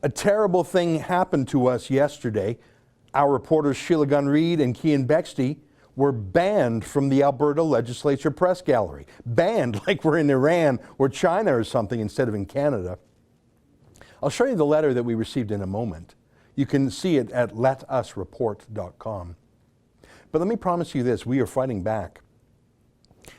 A terrible thing happened to us yesterday. Our reporters Sheila, Gunn, Reid and Keean Bexte were banned from the Alberta Legislature Press Gallery. Banned like we're in Iran or China or something instead of in Canada. I'll show you the letter that we received in a moment. You can see it at letusreport.com. But let me promise you this, we are fighting back.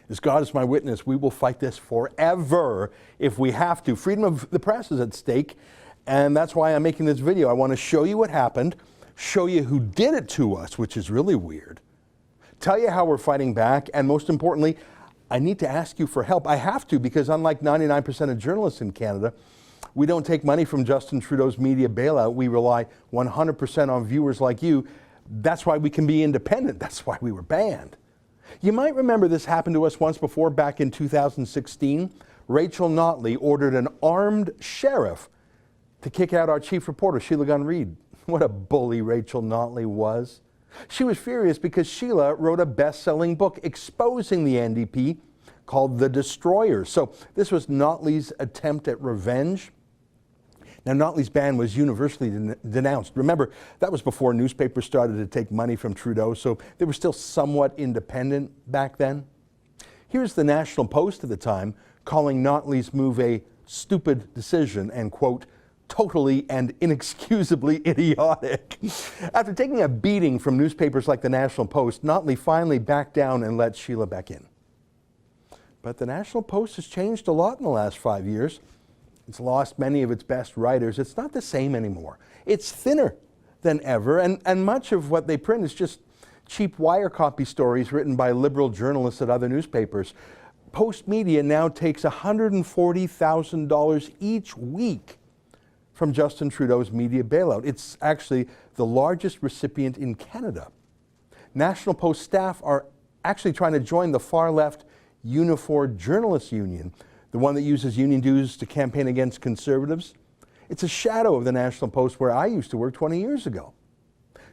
As God is my witness, we will fight this forever if we have to. Freedom of the press is at stake, and that's why I'm making this video. I want to show you what happened, show you who did it to us, which is really weird, tell you how we're fighting back, and most importantly, I need to ask you for help. I have to, because unlike 99% of journalists in Canada, we don't take money from Justin Trudeau's media bailout. We rely 100% on viewers like you. That's why we can be independent. That's why we were banned. You might remember this happened to us once before, back in 2016. Rachel Notley ordered an armed sheriff to kick out our chief reporter, Sheila, Gunn, Reid. What a bully Rachel Notley was. She was furious because Sheila wrote a best-selling book exposing the NDP called The Destroyers. So this was Notley's attempt at revenge. Now, Notley's ban was universally denounced. Remember, that was before newspapers started to take money from Trudeau, so they were still somewhat independent back then. Here's the National Post at the time calling Notley's move a stupid decision and, quote, totally and inexcusably idiotic. After taking a beating from newspapers like the National Post, Notley finally backed down and let Sheila back in. But the National Post has changed a lot in the last 5 years. It's lost many of its best writers. It's not the same anymore. It's thinner than ever, and much of what they print is just cheap wire copy stories written by liberal journalists at other newspapers. Postmedia now takes $140,000 each week from Justin Trudeau's media bailout. It's actually the largest recipient in Canada. National Post staff are actually trying to join the far-left Unifor Journalists Union, the one that uses union dues to campaign against conservatives. It's a shadow of the National Post where I used to work 20 years ago.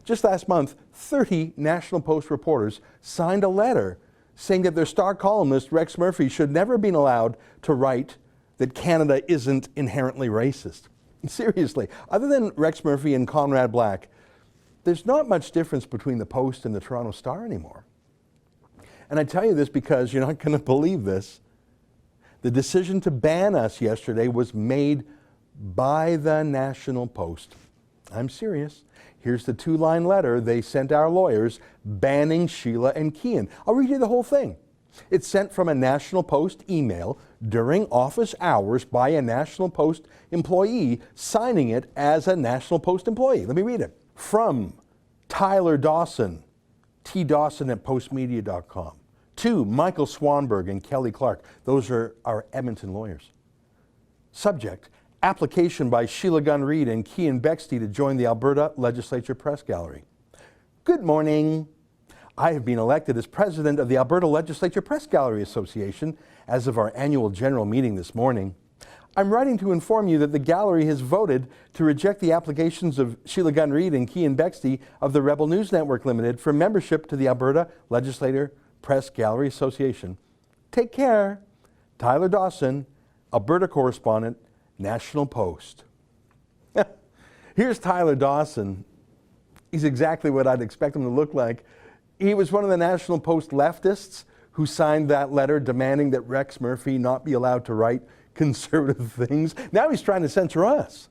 Just last month, 30 National Post reporters signed a letter saying that their star columnist, Rex Murphy, should never have been allowed to write that Canada isn't inherently racist. Seriously, other than Rex Murphy and Conrad Black, there's not much difference between the Post and the Toronto Star anymore. And I tell you this because you're not going to believe this. The decision to ban us yesterday was made by the National Post. I'm serious. Here's the two-line letter they sent our lawyers banning Sheila and Keean. I'll read you the whole thing. It's sent from a National Post email during office hours by a National Post employee signing it as a National Post employee. Let me read it. From Tyler Dawson, tdawson@postmedia.com. To Michael Swanberg and Kelly Clark. Those are our Edmonton lawyers. Subject, application by Sheila, Gunn, Reid and Keean Bexte to join the Alberta Legislature Press Gallery. Good morning. I have been elected as president of the Alberta Legislature Press Gallery Association as of our annual general meeting this morning. I'm writing to inform you that the gallery has voted to reject the applications of Sheila, Gunn, Reid and Keean Bexte of the Rebel News Network Limited for membership to the Alberta Legislature Press Gallery Association. Take care. Tyler Dawson, Alberta correspondent, National Post. Here's Tyler Dawson. He's exactly what I'd expect him to look like. He was one of the National Post leftists who signed that letter demanding that Rex Murphy not be allowed to write conservative things. Now he's trying to censor us.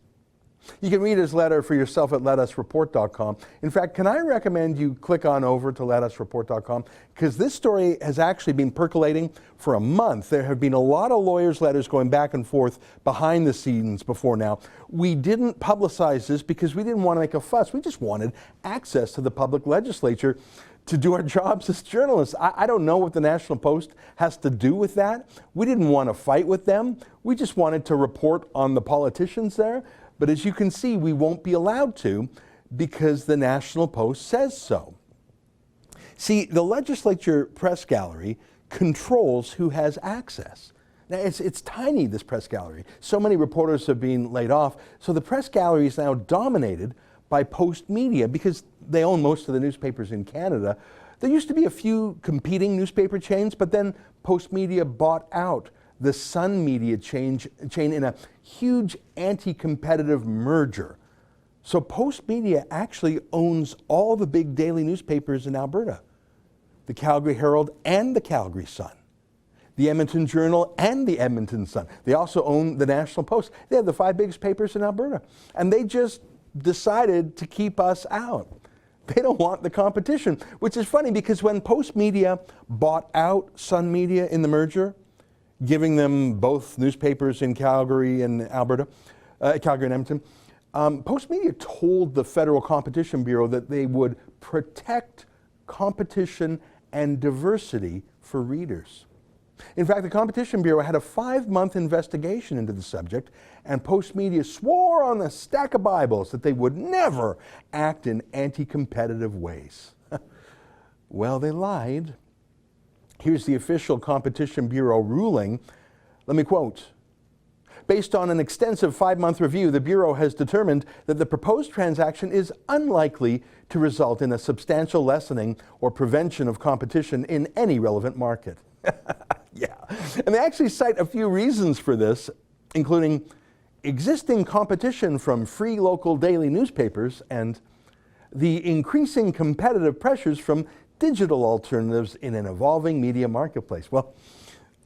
You can read his letter for yourself at letusreport.com. In fact, can I recommend you click on over to letusreport.com, because this story has actually been percolating for a month. There have been a lot of lawyers' letters going back and forth behind the scenes before now. We didn't publicize this because we didn't want to make a fuss. We just wanted access to the public legislature to do our jobs as journalists. I don't know what the National Post has to do with that. We didn't want to fight with them. We just wanted to report on the politicians there. But as you can see, we won't be allowed to because the National Post says so. See, the Legislature Press Gallery controls who has access. Now, it's tiny, this press gallery. So many reporters have been laid off. So the press gallery is now dominated by Postmedia because they own most of the newspapers in Canada. There used to be a few competing newspaper chains, but then Postmedia bought out the Sun media chain in a huge anti-competitive merger. So Postmedia actually owns all the big daily newspapers in Alberta. The Calgary Herald and the Calgary Sun. The Edmonton Journal and the Edmonton Sun. They also own the National Post. They have the 5 biggest papers in Alberta. And they just decided to keep us out. They don't want the competition, which is funny because when Postmedia bought out Sun Media in the merger, giving them both newspapers in Calgary and Alberta, Calgary and Edmonton, Postmedia told the Federal Competition Bureau that they would protect competition and diversity for readers. In fact, the Competition Bureau had a 5-month investigation into the subject, and Postmedia swore on a stack of Bibles that they would never act in anti-competitive ways. Well, they lied. Here's the official Competition Bureau ruling. Let me quote. Based on an extensive 5-month review, the Bureau has determined that the proposed transaction is unlikely to result in a substantial lessening or prevention of competition in any relevant market. Yeah, and they actually cite a few reasons for this, including existing competition from free local daily newspapers and the increasing competitive pressures from digital alternatives in an evolving media marketplace. Well,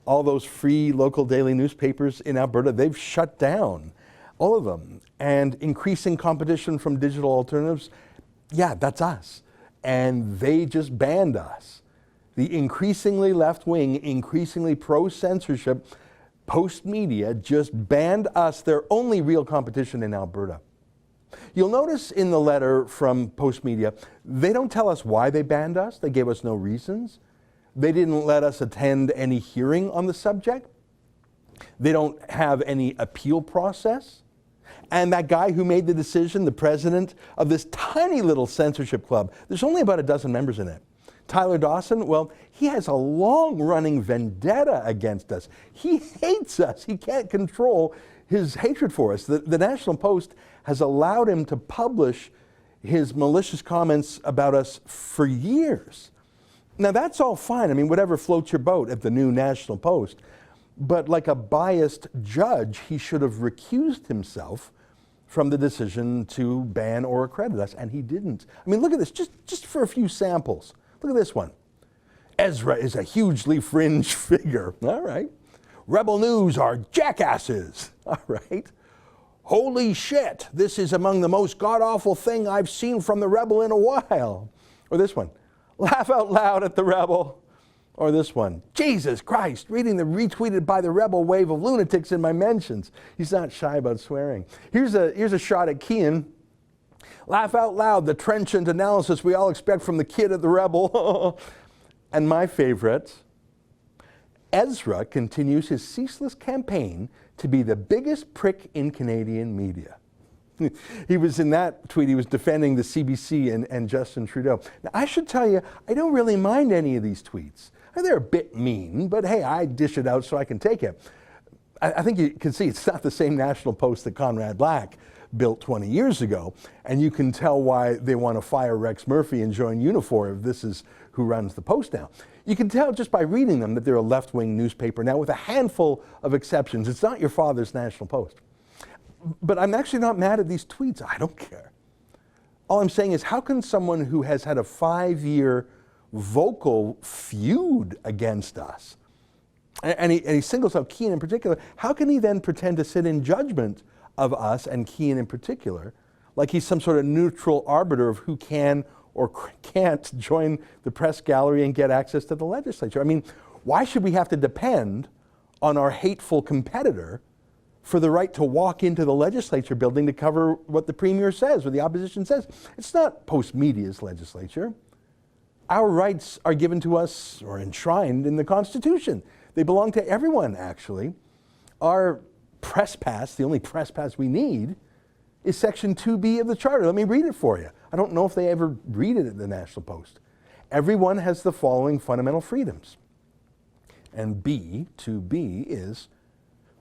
all those free local daily newspapers in Alberta, they've shut down, all of them. And increasing competition from digital alternatives, yeah, that's us. And they just banned us. The increasingly left-wing, increasingly pro-censorship Postmedia just banned us, their only real competition in Alberta. You'll notice in the letter from Postmedia, they don't tell us why they banned us. They gave us no reasons. They didn't let us attend any hearing on the subject. They don't have any appeal process. And that guy who made the decision, the president of this tiny little censorship club, there's only about a dozen members in it. Tyler Dawson, well, he has a long-running vendetta against us. He hates us. He can't control his hatred for us. The National Post has allowed him to publish his malicious comments about us for years. Now, that's all fine. I mean, whatever floats your boat at the new National Post. But like a biased judge, he should have recused himself from the decision to ban or accredit us, and he didn't. I mean, look at this, just for a few samples. Look at this one. Ezra is a hugely fringe figure. All right. Rebel News are jackasses. All right. Holy shit, this is among the most god-awful thing I've seen from the Rebel in a while. Or this one. Laugh out loud at the Rebel. Or this one. Jesus Christ, reading the retweeted by the Rebel wave of lunatics in my mentions. He's not shy about swearing. Here's a shot at Keean. Laugh out loud, the trenchant analysis we all expect from the kid at the Rebel. And my favorite, Ezra continues his ceaseless campaign to be the biggest prick in Canadian media. He was in that tweet, he was defending the CBC and Justin Trudeau. Now, I should tell you, I don't really mind any of these tweets. They're a bit mean, but hey, I dish it out so I can take it. I think you can see it's not the same National Post that Conrad Black built 20 years ago, and you can tell why they want to fire Rex Murphy and join Unifor if this is who runs the Post now. You can tell just by reading them that they're a left-wing newspaper now with a handful of exceptions. It's not your father's National Post. But I'm actually not mad at these tweets. I don't care. All I'm saying is, how can someone who has had a 5-year vocal feud against us, and he singles out Keean in particular, how can he then pretend to sit in judgment of us and Keean in particular, like he's some sort of neutral arbiter of who can or can't join the press gallery and get access to the legislature? I mean, why should we have to depend on our hateful competitor for the right to walk into the legislature building to cover what the premier says or the opposition says? It's not Postmedia's legislature. Our rights are given to us or enshrined in the Constitution. They belong to everyone, actually. Our press pass, the only press pass we need, is Section 2B of the Charter. Let me read it for you. I don't know if they ever read it at the National Post. Everyone has the following fundamental freedoms. And B, 2B, is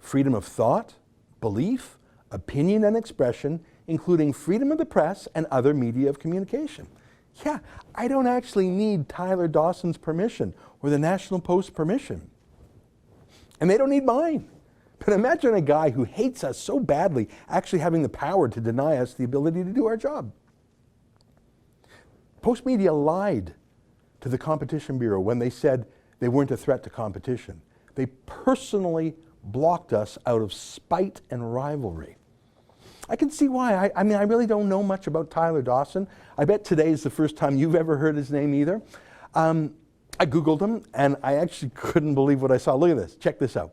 freedom of thought, belief, opinion, and expression, including freedom of the press and other media of communication. Yeah, I don't actually need Tyler Dawson's permission or the National Post's permission. And they don't need mine. But imagine a guy who hates us so badly actually having the power to deny us the ability to do our job. Postmedia lied to the Competition Bureau when they said they weren't a threat to competition. They personally blocked us out of spite and rivalry. I can see why. I mean, I really don't know much about Tyler Dawson. I bet today is the first time you've ever heard his name either. I Googled him, and I actually couldn't believe what I saw. Look at this. Check this out.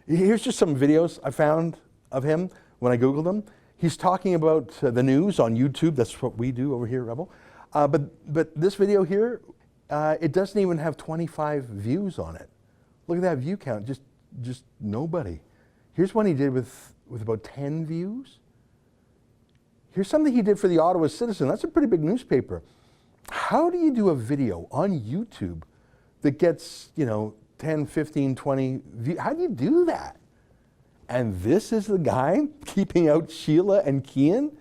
Here's just some videos I found of him when I Googled him. He's talking about the news on YouTube. That's what we do over here at Rebel. But this video here, it doesn't even have 25 views on it. Look at that view count, just nobody. Here's one he did with about 10 views. Here's something he did for the Ottawa Citizen. That's a pretty big newspaper. How do you do a video on YouTube that gets, 10, 15, 20 views? How do you do that? And this is the guy keeping out Sheila and Keean?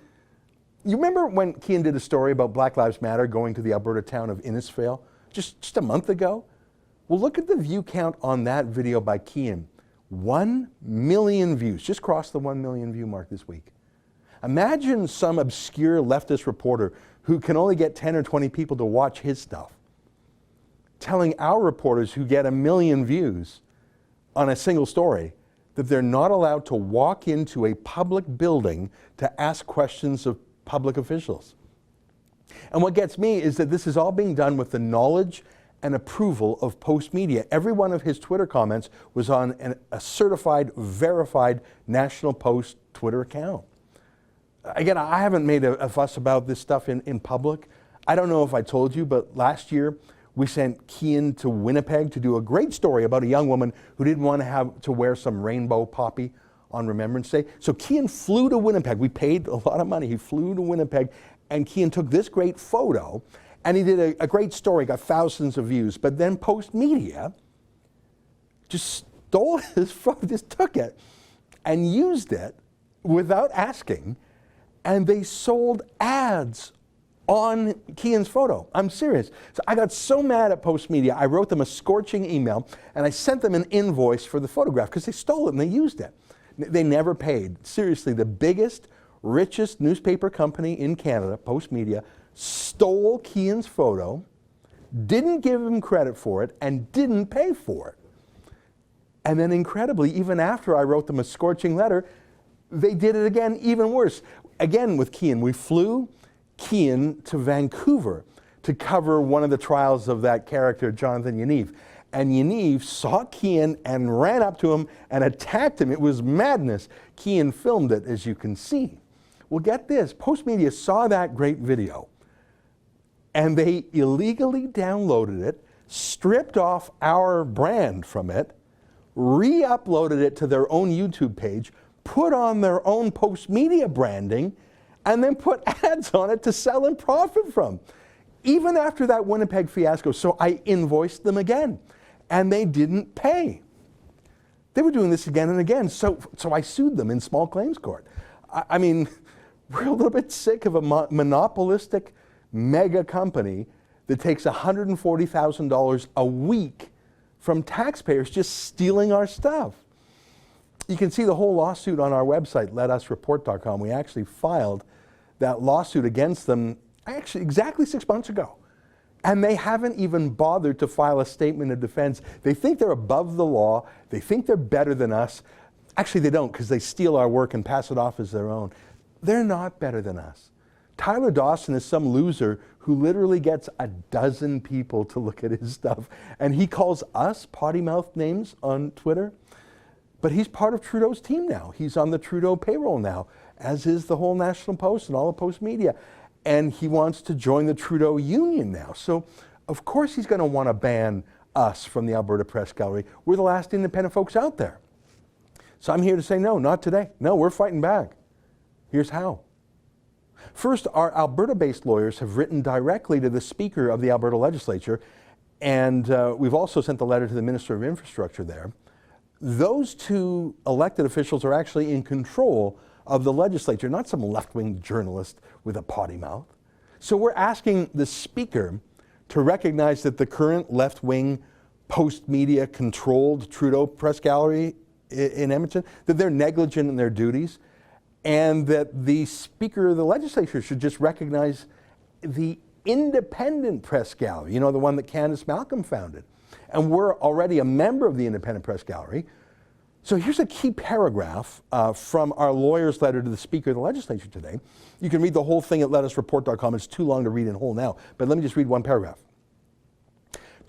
You remember when Keean did a story about Black Lives Matter going to the Alberta town of Innisfail just a month ago? Well, look at the view count on that video by Keean. 1 million views, just crossed the 1 million view mark this week. Imagine some obscure leftist reporter who can only get 10 or 20 people to watch his stuff telling our reporters who get 1 million views on a single story that they're not allowed to walk into a public building to ask questions of public officials. And what gets me is that this is all being done with the knowledge and approval of Postmedia. Every one of his Twitter comments was on a certified, verified National Post Twitter account. Again, I haven't made a fuss about this stuff in public. I don't know if I told you, but last year we sent Keean to Winnipeg to do a great story about a young woman who didn't want to have to wear some rainbow poppy on Remembrance Day. So Keean flew to Winnipeg. We paid a lot of money. He flew to Winnipeg, and Keean took this great photo, and he did a great story, got thousands of views. But then Postmedia just stole his photo, just took it and used it without asking, and they sold ads on Keean's photo. I'm serious. So I got so mad at Postmedia, I wrote them a scorching email, and I sent them an invoice for the photograph because they stole it and they used it. They never paid. Seriously, the biggest, richest newspaper company in Canada, Postmedia, stole Keean's photo, didn't give him credit for it, and didn't pay for it. And then incredibly, even after I wrote them a scorching letter, they did it again, even worse. Again with Keean, we flew Keean to Vancouver to cover one of the trials of that character, Jonathan Yaniv. And Yaniv saw Keean and ran up to him and attacked him. It was madness. Keean filmed it, as you can see. Well, get this. Postmedia saw that great video, and they illegally downloaded it, stripped off our brand from it, re-uploaded it to their own YouTube page, put on their own Postmedia branding, and then put ads on it to sell and profit from. Even after that Winnipeg fiasco, so I invoiced them again, and they didn't pay. They were doing this again and again, so I sued them in small claims court. I mean, we're a little bit sick of a monopolistic mega company that takes $140,000 a week from taxpayers just stealing our stuff. You can see the whole lawsuit on our website, letusreport.com. We actually filed that lawsuit against them actually exactly 6 months ago. And they haven't even bothered to file a statement of defense. They think they're above the law. They think they're better than us. Actually, they don't, because they steal our work and pass it off as their own. They're not better than us. Tyler Dawson is some loser who literally gets 12 people to look at his stuff. And he calls us potty-mouthed names on Twitter. But he's part of Trudeau's team now. He's on the Trudeau payroll now, as is the whole National Post and all of Postmedia. And he wants to join the Trudeau Union now. So, of course, he's going to want to ban us from the Alberta Press Gallery. We're the last independent folks out there. So I'm here to say no, not today. No, we're fighting back. Here's how. First, our Alberta-based lawyers have written directly to the Speaker of the Alberta Legislature, and we've also sent the letter to the Minister of Infrastructure there. Those two elected officials are actually in control of the legislature, not some left-wing journalist with a potty mouth. So we're asking the Speaker to recognize that the current left-wing Postmedia controlled Trudeau Press Gallery in Edmonton, that they're negligent in their duties, and that the Speaker of the Legislature should just recognize the Independent Press Gallery, you know, the one that Candace Malcolm founded. And we're already a member of the Independent Press Gallery. So here's a key paragraph from our lawyer's letter to the Speaker of the Legislature today. You can read the whole thing at letusreport.com. It's too long to read in whole now, but let me just read one paragraph.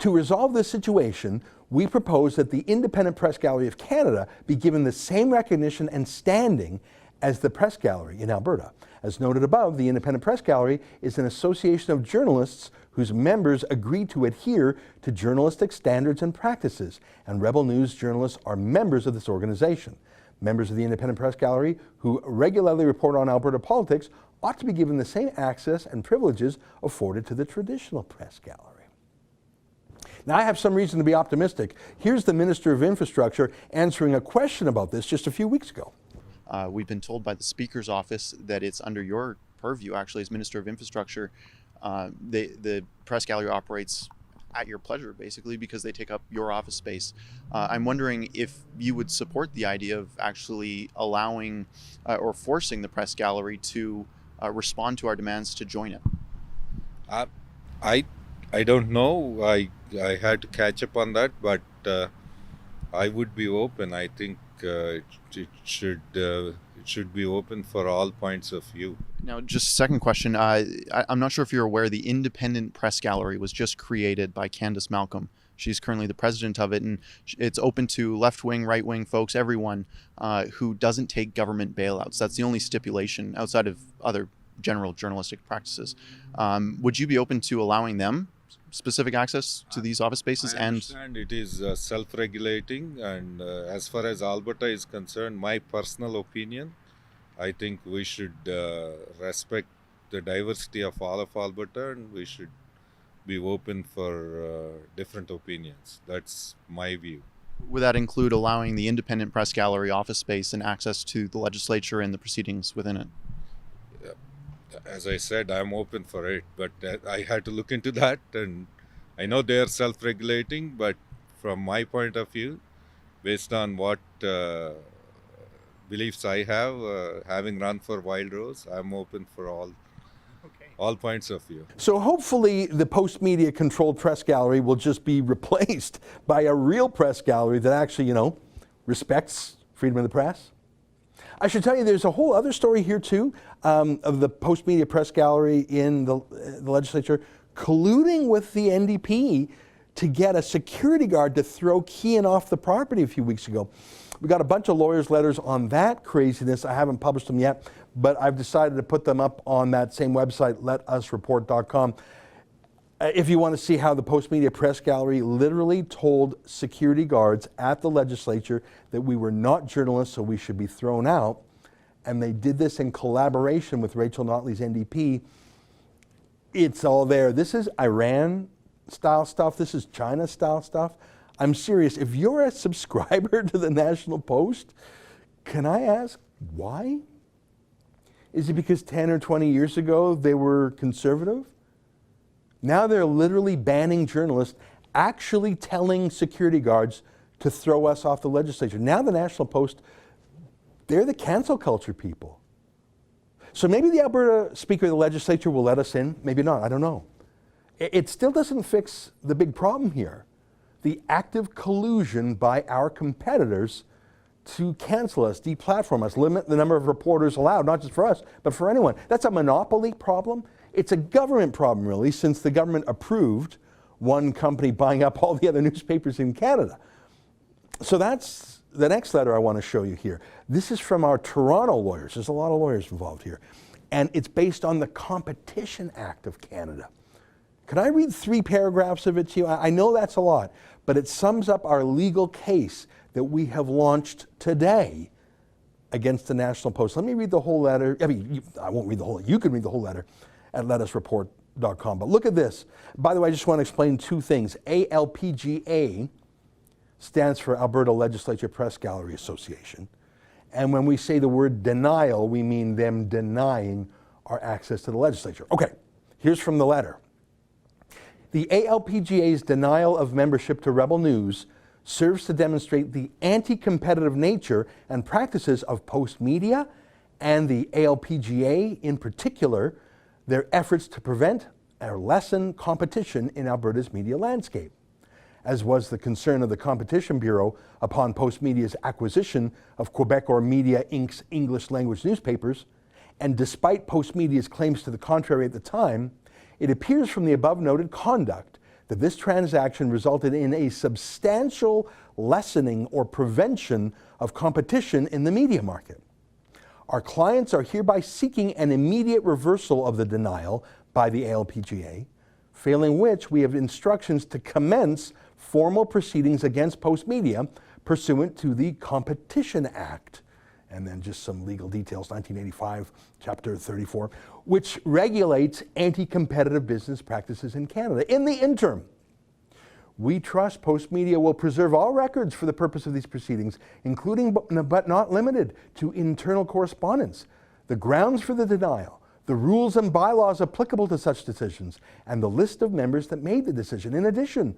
To resolve this situation, we propose that the Independent Press Gallery of Canada be given the same recognition and standing as the Press Gallery in Alberta. As noted above, the Independent Press Gallery is an association of journalists whose members agree to adhere to journalistic standards and practices, and Rebel News journalists are members of this organization. Members of the Independent Press Gallery who regularly report on Alberta politics ought to be given the same access and privileges afforded to the traditional press gallery. Now, I have some reason to be optimistic. Here's the Minister of Infrastructure answering a question about this just a few weeks ago. We've been told by the Speaker's office that it's under your purview, actually, as Minister of Infrastructure. The press gallery operates at your pleasure, basically, because they take up your office space. I'm wondering if you would support the idea of actually allowing or forcing the press gallery to respond to our demands to join it. I don't know. I had to catch up on that, but I would be open. I think it should be open for all points of view. Now, just second question. I'm not sure if you're aware, the Independent Press Gallery was just created by Candace Malcolm. She's currently the president of it, and it's open to left-wing, right-wing folks, everyone who doesn't take government bailouts. That's the only stipulation outside of other general journalistic practices. Would you be open to allowing them specific access to these office spaces? I understand it is self-regulating, and as far as Alberta is concerned, my personal opinion, I think we should respect the diversity of all of Alberta, and we should be open for different opinions. That's my view. Would that include allowing the Independent Press Gallery office space and access to the legislature and the proceedings within it? As I said, I'm open for it, but I had to look into that, and I know they are self-regulating, but from my point of view, based on what beliefs I have, having run for Wild Rose, I'm open for all points of view. So hopefully the Postmedia controlled press gallery will just be replaced by a real press gallery that actually, respects freedom of the press. I should tell you, there's a whole other story here too, of the Postmedia Press Gallery in the legislature colluding with the NDP to get a security guard to throw Keean off the property a few weeks ago. We got a bunch of lawyers' letters on that craziness. I haven't published them yet, but I've decided to put them up on that same website, letusreport.com. If you want to see how the Postmedia Press Gallery literally told security guards at the legislature that we were not journalists, so we should be thrown out, and they did this in collaboration with Rachel Notley's NDP, it's all there. This is Iran-style stuff. This is China-style stuff. I'm serious. If you're a subscriber to the National Post, can I ask why? Is it because 10 or 20 years ago they were conservative? Now they're literally banning journalists, actually telling security guards to throw us off the legislature. Now the National Post, they're the cancel culture people. So maybe the Alberta Speaker of the Legislature will let us in, maybe not, I don't know. It still doesn't fix the big problem here. The active collusion by our competitors to cancel us, deplatform us, limit the number of reporters allowed, not just for us, but for anyone. That's a monopoly problem. It's a government problem, really, since the government approved one company buying up all the other newspapers in Canada. So that's the next letter I want to show you here. This is from our Toronto lawyers. There's a lot of lawyers involved here. And it's based on the Competition Act of Canada. Could I read 3 paragraphs of it to you? I know that's a lot, but it sums up our legal case that we have launched today against the National Post. Let me read the whole letter. I won't read the whole letter. You can read the whole letter at letusreport.com. But look at this. By the way, I just want to explain 2 things. ALPGA stands for Alberta Legislature Press Gallery Association. And when we say the word denial, we mean them denying our access to the legislature. Okay, here's from the letter. The ALPGA's denial of membership to Rebel News serves to demonstrate the anti-competitive nature and practices of Postmedia and the ALPGA in particular, their efforts to prevent or lessen competition in Alberta's media landscape, as was the concern of the Competition Bureau upon Postmedia's acquisition of Quebecor Media Inc.'s English language newspapers. And despite Postmedia's claims to the contrary at the time, it appears from the above noted conduct that this transaction resulted in a substantial lessening or prevention of competition in the media market. Our clients are hereby seeking an immediate reversal of the denial by the ALPGA, failing which we have instructions to commence formal proceedings against Postmedia pursuant to the Competition Act. And then just some legal details, 1985, Chapter 34, which regulates anti-competitive business practices in Canada. In the interim, we trust Postmedia will preserve all records for the purpose of these proceedings, including but not limited to internal correspondence, the grounds for the denial, the rules and bylaws applicable to such decisions, and the list of members that made the decision. In addition,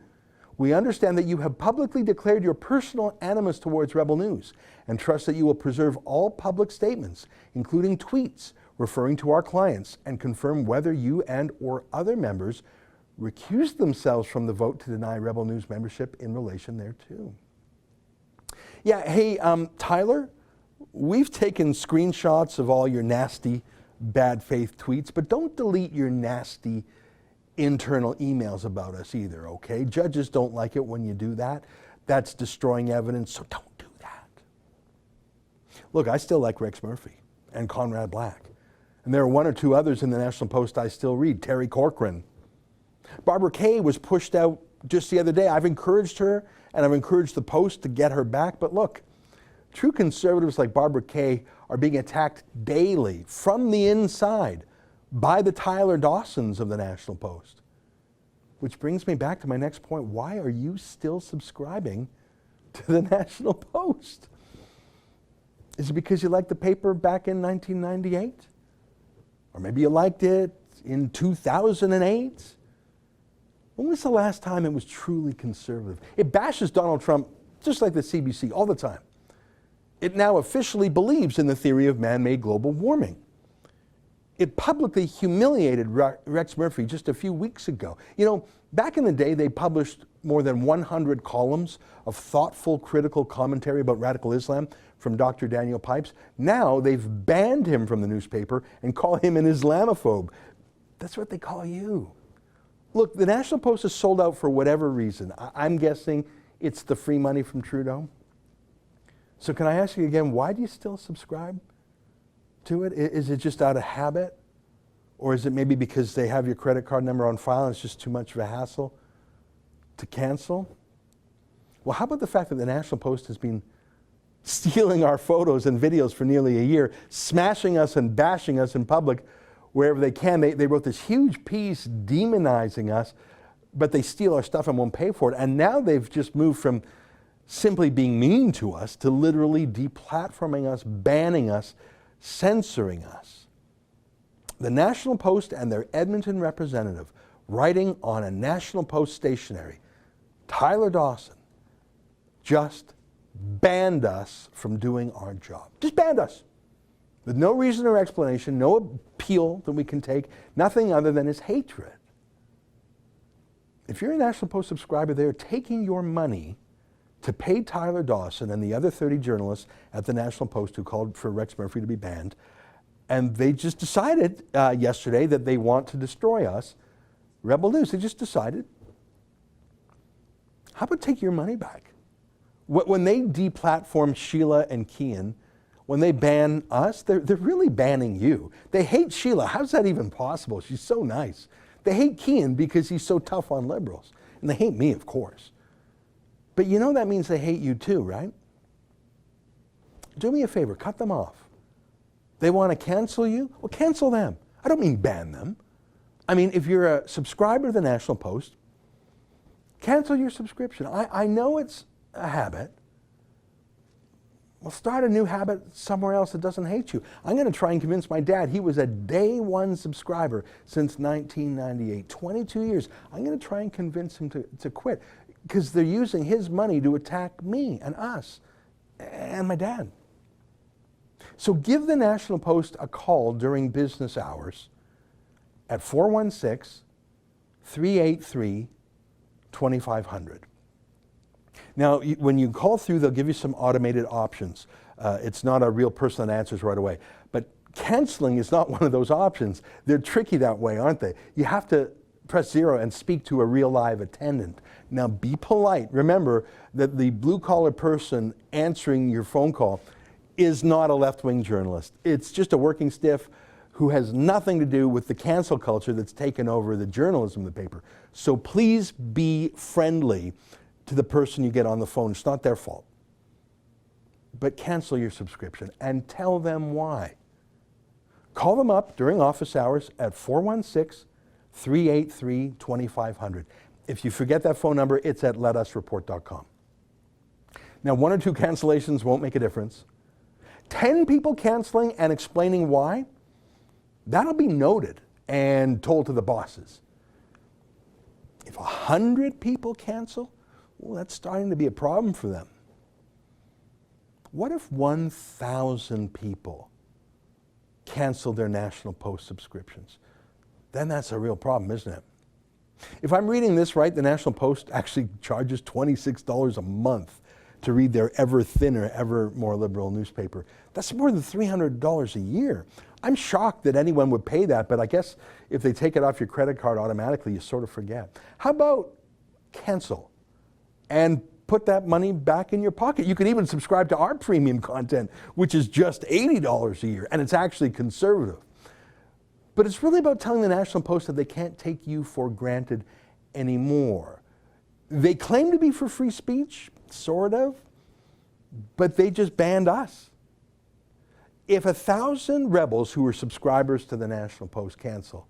we understand that you have publicly declared your personal animus towards Rebel News and trust that you will preserve all public statements, including tweets referring to our clients, and confirm whether you and or other members recused themselves from the vote to deny Rebel News membership in relation thereto. Yeah, hey, Tyler, we've taken screenshots of all your nasty, bad faith tweets, but don't delete your nasty internal emails about us either, okay? Judges don't like it when you do that. That's destroying evidence, so don't do that. Look, I still like Rex Murphy and Conrad Black. And there are one or two others in the National Post I still read. Terry Corcoran. Barbara Kay was pushed out just the other day. I've encouraged her and I've encouraged the Post to get her back. But look, true conservatives like Barbara Kay are being attacked daily from the inside by the Tyler Dawsons of the National Post. Which brings me back to my next point. Why are you still subscribing to the National Post? Is it because you liked the paper back in 1998? Or maybe you liked it in 2008? When was the last time it was truly conservative? It bashes Donald Trump just like the CBC all the time. It now officially believes in the theory of man-made global warming. It publicly humiliated Rex Murphy just a few weeks ago. You know, back in the day, they published more than 100 columns of thoughtful, critical commentary about radical Islam from Dr. Daniel Pipes. Now they've banned him from the newspaper and call him an Islamophobe. That's what they call you. Look, the National Post is sold out for whatever reason. I'm guessing it's the free money from Trudeau. So can I ask you again, why do you still subscribe to it? Is it just out of habit? Or is it maybe because they have your credit card number on file and it's just too much of a hassle to cancel? Well, how about the fact that the National Post has been stealing our photos and videos for nearly a year, smashing us and bashing us in public wherever they can. They wrote this huge piece demonizing us, but they steal our stuff and won't pay for it. And now they've just moved from simply being mean to us to literally deplatforming us, banning us, censoring us. The National Post and their Edmonton representative, writing on a National Post stationery, Tyler Dawson, just banned us from doing our job. Just banned us. With no reason or explanation, no appeal that we can take, nothing other than his hatred. If you're a National Post subscriber, they're taking your money to pay Tyler Dawson and the other 30 journalists at the National Post who called for Rex Murphy to be banned. And they just decided yesterday that they want to destroy us. Rebel News, they just decided. How about take your money back? When they deplatform Sheila and Keean, when they ban us, they're really banning you. They hate Sheila. How's that even possible? She's so nice. They hate Keean because he's so tough on liberals. And they hate me, of course. But you know that means they hate you too, right? Do me a favor, cut them off. They want to cancel you? Well, cancel them. I don't mean ban them. I mean, if you're a subscriber to the National Post, cancel your subscription. I know it's a habit. Well, start a new habit somewhere else that doesn't hate you. I'm going to try and convince my dad. He was a day one subscriber since 1998, 22 years. I'm going to try and convince him to quit because they're using his money to attack me and us and my dad. So give the National Post a call during business hours at 416-383-2500. Now, when you call through, they'll give you some automated options. It's not a real person that answers right away. But canceling is not one of those options. They're tricky that way, aren't they? You have to press 0 and speak to a real live attendant. Now, be polite. Remember that the blue-collar person answering your phone call is not a left-wing journalist. It's just a working stiff who has nothing to do with the cancel culture that's taken over the journalism of the paper. So please be friendly to the person you get on the phone. It's not their fault. But cancel your subscription and tell them why. Call them up during office hours at 416-383-2500. If you forget that phone number, it's at letusreport.com. Now, 1 or 2 cancellations won't make a difference. 10 people canceling and explaining why, that'll be noted and told to the bosses. If 100 people cancel, well, that's starting to be a problem for them. What if 1,000 people cancel their National Post subscriptions? Then that's a real problem, isn't it? If I'm reading this right, the National Post actually charges $26 a month to read their ever thinner, ever more liberal newspaper. That's more than $300 a year. I'm shocked that anyone would pay that, but I guess if they take it off your credit card automatically, you sort of forget. How about cancel and put that money back in your pocket? You can even subscribe to our premium content, which is just $80 a year, and it's actually conservative. But it's really about telling the National Post that they can't take you for granted anymore. They claim to be for free speech, sort of, but they just banned us. If 1,000 rebels who are subscribers to the National Post cancel,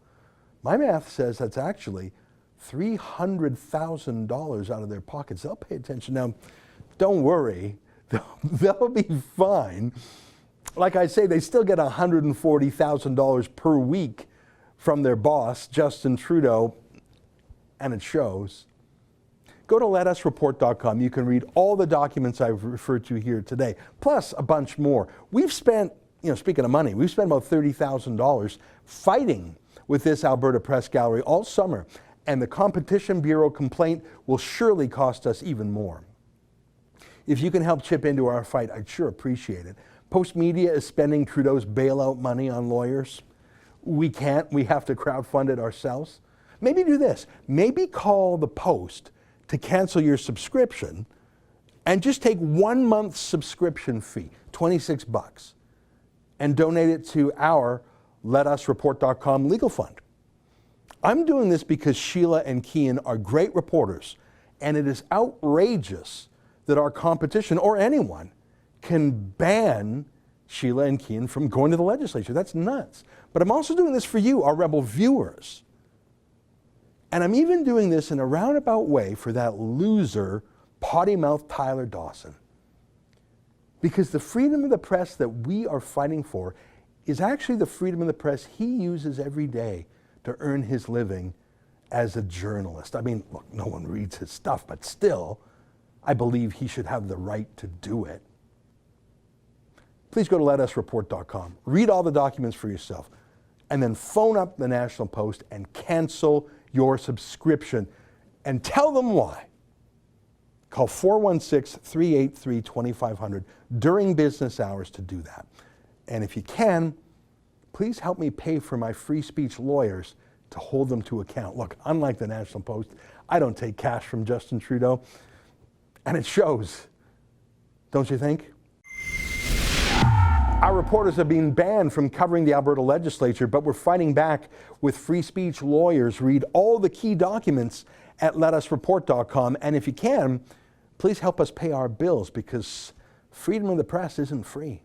my math says that's actually $300,000 out of their pockets. They'll pay attention. Now, don't worry, they'll be fine. Like I say, they still get $140,000 per week from their boss, Justin Trudeau, and it shows. Go to letusreport.com. You can read all the documents I've referred to here today, plus a bunch more. We've spent, speaking of money, we've spent about $30,000 fighting with this Alberta Press Gallery all summer, and the Competition Bureau complaint will surely cost us even more. If you can help chip into our fight, I'd sure appreciate it. Postmedia is spending Trudeau's bailout money on lawyers. We can't. We have to crowdfund it ourselves. Maybe do this. Maybe call the Post to cancel your subscription and just take 1 month's subscription fee, $26, and donate it to our letusreport.com legal fund. I'm doing this because Sheila and Keean are great reporters, and it is outrageous that our competition, or anyone, can ban Sheila and Keean from going to the legislature. That's nuts. But I'm also doing this for you, our rebel viewers. And I'm even doing this in a roundabout way for that loser, potty-mouthed Tyler Dawson. Because the freedom of the press that we are fighting for is actually the freedom of the press he uses every day to earn his living as a journalist. I mean, look, no one reads his stuff, but still, I believe he should have the right to do it. Please go to letusreport.com. Read all the documents for yourself, and then phone up the National Post and cancel your subscription and tell them why. Call 416-383-2500 during business hours to do that. And if you can, please help me pay for my free speech lawyers to hold them to account. Look, unlike the National Post, I don't take cash from Justin Trudeau, and it shows, don't you think? Our reporters have been banned from covering the Alberta Legislature, but we're fighting back with free speech lawyers. Read all the key documents at letusreport.com, and if you can, please help us pay our bills, because freedom of the press isn't free.